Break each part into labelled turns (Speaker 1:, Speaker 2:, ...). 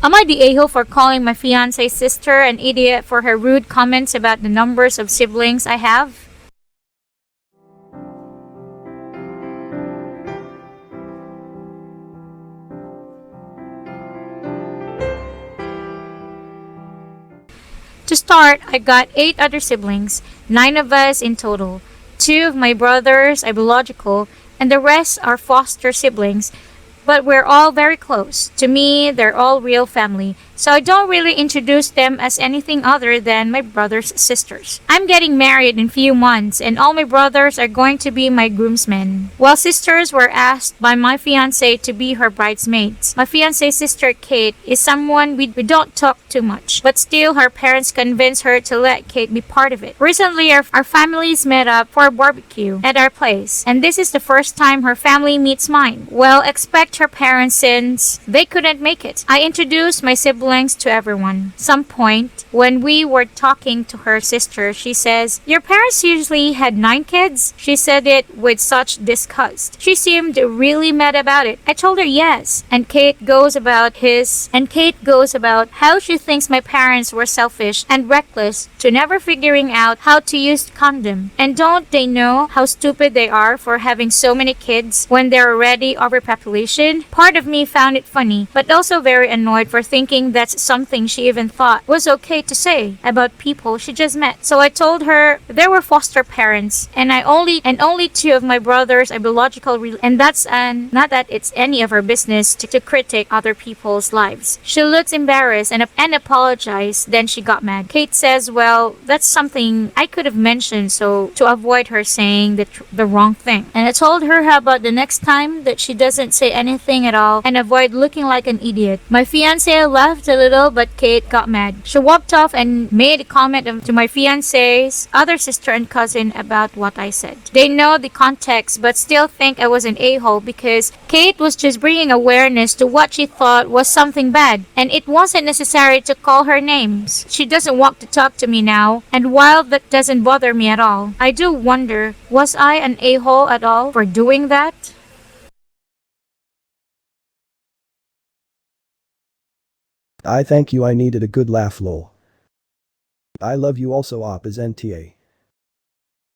Speaker 1: Am I the a-hole for calling my fiancé's sister an idiot for her rude comments about the numbers of siblings I have? To start, I got 8 other siblings, 9 of us in total. 2 of my brothers are biological, and the rest are foster siblings, but we're all very close. To me, they're all real family, so I don't really introduce them as anything other than my brother's sisters. I'm getting married in few months, and all my brothers are going to be my groomsmen, while sisters were asked by my fiancé to be her bridesmaids. My fiancé's sister Kate is someone we don't talk too much, but still her parents convinced her to let Kate be part of it. Recently, our families met up for a barbecue at our place, and this is the first time her family meets mine. Well, expect her parents since they couldn't make it. I introduced my siblings to everyone. Some point, when we were talking to her sister, she says, "Your parents usually had 9 kids?" She said it with such disgust. She seemed really mad about it. I told her yes, and Kate goes about how she thinks my parents were selfish and reckless to never figuring out how to use condom. And don't they know how stupid they are for having so many kids when they're already overpopulation? Part of me found it funny, but also very annoyed for thinking that's something she even thought was okay to say about people she just met. So I told her there were foster parents, and only 2 of my brothers are biological, and that's not that it's any of her business to critique other people's lives. She looks embarrassed and apologized, then she got mad. Kate says, well, that's something I could have mentioned so to avoid her saying the wrong thing. And I told her how about the next time that she doesn't say anything at all and avoid looking like an idiot. My fiancé laughed a little, but Kate got mad. She walked off and made a comment to my fiancé's other sister and cousin about what I said. They know the context but still think I was an a-hole because Kate was just bringing awareness to what she thought was something bad, and it wasn't necessary to call her names. She doesn't want to talk to me now, and while that doesn't bother me at all, I do wonder, was I an a-hole at all for doing that?
Speaker 2: I thank you, I needed a good laugh lol. I love you also op as NTA.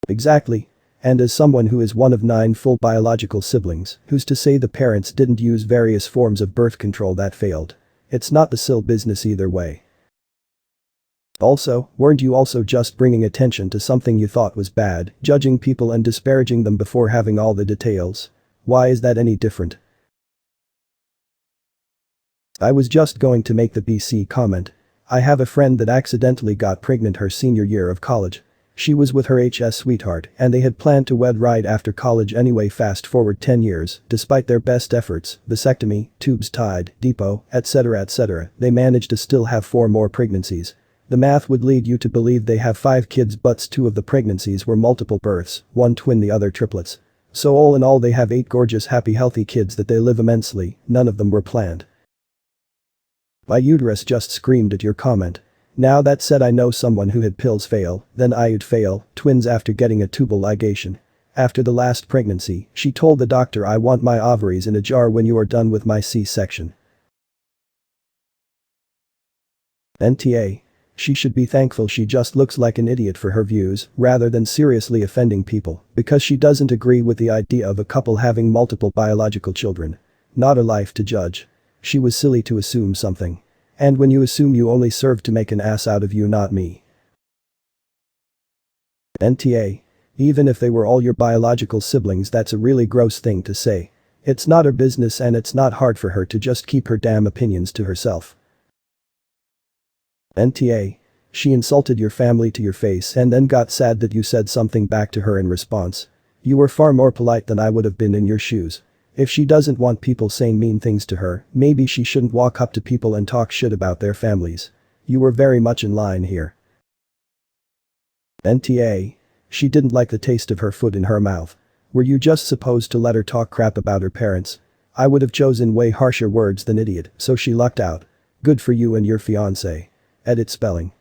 Speaker 2: Exactly. And as someone who is one of 9 full biological siblings, who's to say the parents didn't use various forms of birth control that failed? It's not the sil business either way. Also, weren't you also just bringing attention to something you thought was bad, judging people and disparaging them before having all the details? Why is that any different? I was just going to make the BC comment. I have a friend that accidentally got pregnant her senior year of college. She was with her HS sweetheart and they had planned to wed right after college anyway. Fast forward 10 years, despite their best efforts, vasectomy, tubes tied, depot, etc., they managed to still have 4 more pregnancies. The math would lead you to believe they have 5 kids, but 2 of the pregnancies were multiple births, 1 twin, the other triplets. So all in all they have 8 gorgeous happy healthy kids that they live immensely, none of them were planned. My uterus just screamed at your comment. Now that said, I know someone who had pills fail, then IUD fail, twins after getting a tubal ligation. After the last pregnancy, she told the doctor, I want my ovaries in a jar when you are done with my C-section. NTA. She should be thankful she just looks like an idiot for her views, rather than seriously offending people, because she doesn't agree with the idea of a couple having multiple biological children. Not a life to judge. She was silly to assume something. And when you assume, you only serve to make an ass out of you, not me. NTA. Even if they were all your biological siblings, that's a really gross thing to say. It's not her business and it's not hard for her to just keep her damn opinions to herself. NTA. She insulted your family to your face and then got sad that you said something back to her in response. You were far more polite than I would have been in your shoes. If she doesn't want people saying mean things to her, maybe she shouldn't walk up to people and talk shit about their families. You were very much in line here. NTA. She didn't like the taste of her foot in her mouth. Were you just supposed to let her talk crap about her parents? I would have chosen way harsher words than idiot, so she lucked out. Good for you and your fiancé. Edit spelling.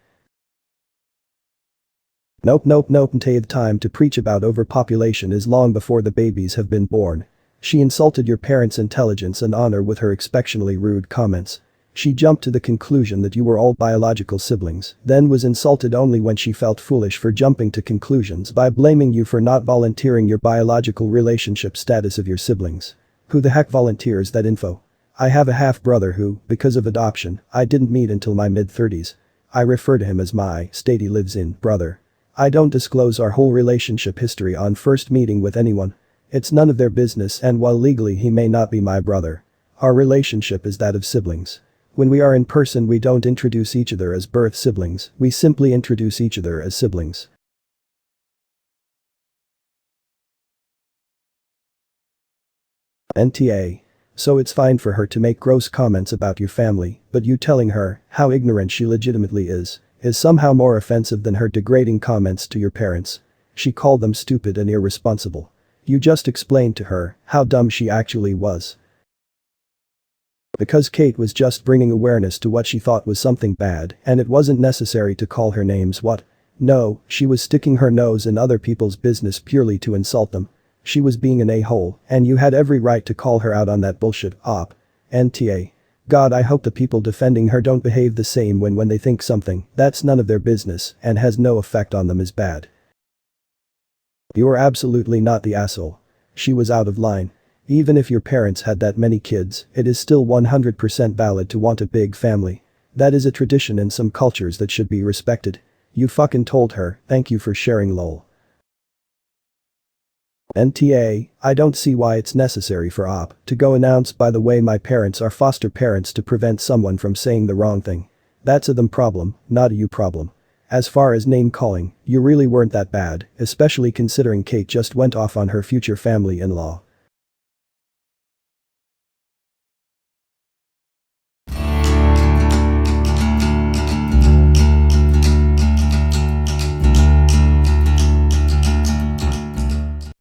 Speaker 2: Nope. The time to preach about overpopulation is long before the babies have been born. She insulted your parents' intelligence and honor with her exceptionally rude comments. She jumped to the conclusion that you were all biological siblings, then was insulted only when she felt foolish for jumping to conclusions by blaming you for not volunteering your biological relationship status of your siblings. Who the heck volunteers that info? I have a half-brother who, because of adoption, I didn't meet until my mid-30s. I refer to him as my state he lives in brother. I don't disclose our whole relationship history on first meeting with anyone. It's none of their business, and while legally he may not be my brother, our relationship is that of siblings. When we are in person we don't introduce each other as birth siblings, we simply introduce each other as siblings. NTA. So it's fine for her to make gross comments about your family, but you telling her how ignorant she legitimately is somehow more offensive than her degrading comments to your parents. She called them stupid and irresponsible. You just explained to her how dumb she actually was. Because Kate was just bringing awareness to what she thought was something bad, and it wasn't necessary to call her names. What? No, she was sticking her nose in other people's business purely to insult them. She was being an a-hole, and you had every right to call her out on that bullshit. Op. NTA. God, I hope the people defending her don't behave the same when they think something that's none of their business and has no effect on them is bad. You are absolutely not the asshole. She was out of line. Even if your parents had that many kids, it is still 100% valid to want a big family. That is a tradition in some cultures that should be respected. You fucking told her, thank you for sharing lol. NTA, I don't see why it's necessary for Op to go announce, by the way, my parents are foster parents, to prevent someone from saying the wrong thing. That's a them problem, not a you problem. As far as name calling, you really weren't that bad, especially considering Kate just went off on her future family-in-law.